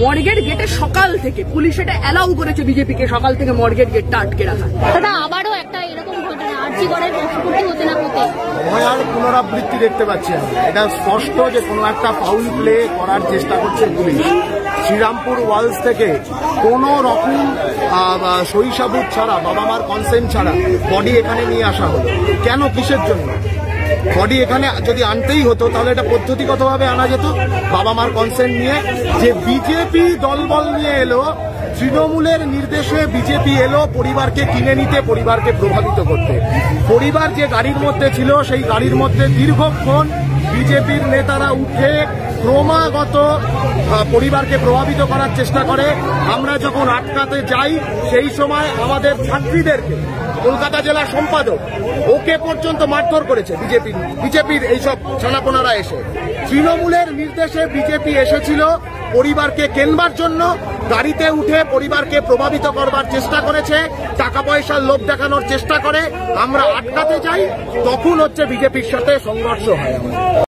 মর্গেট গেটে সকাল থেকে পুলিশ এটা অ্যালাউ করেছে বিজেপিকে সকাল থেকে মর্গেট গেটটা আটকে রাখা। দাদা আবারও একটা এরকম ঘটনা আরজি করার পশুপতি হতে না হতে ভয়ার পুনরাবৃত্তি দেখতে পাচ্ছি। এটা স্পষ্ট যে কোনো একটা ফাউল প্লে করার চেষ্টা করছে পুলিশ। শ্রীরামপুর ওয়ালস থেকে কোনো রকম সহিসাবুত ছাড়া, বাবা মার কনসেন্ট ছাড়া বডি এখানে নিয়ে আসা হলো কেন? কিসের জন্য? বডি এখানে যদি আনতেই হতো তাহলে এটা পদ্ধতিগতভাবে আনা যেত বাবা মার কনসেন্ট নিয়ে। যে বিজেপি দলবল নিয়ে এলো, তৃণমূলের নির্দেশে বিজেপি এলো পরিবারকে কিনে নিতে, পরিবারকে প্রভাবিত করতে। পরিবার যে গাড়ির মধ্যে ছিল সেই গাড়ির মধ্যে দীর্ঘক্ষণ বিজেপির নেতারা উঠে ক্রমাগত পরিবারকে প্রভাবিত করার চেষ্টা করে। আমরা যখন আটকাতে যাই সেই সময় আমাদের ছাত্রীদেরকে কলকাতা জেলা সম্পাদক ওকে পর্যন্ত মারধর করেছে বিজেপির এইসব ছানাপোনারা এসে। তৃণমূলের নির্দেশে বিজেপি এসেছিল পরিবারকে কেনবার জন্য, গাড়িতে উঠে পরিবারকে প্রভাবিত করবার চেষ্টা করেছে, টাকা পয়সার লোভ দেখানোর চেষ্টা করে। আমরা আটকাতে যাই, তখন হচ্ছে বিজেপির সাথে সংঘর্ষ হয়।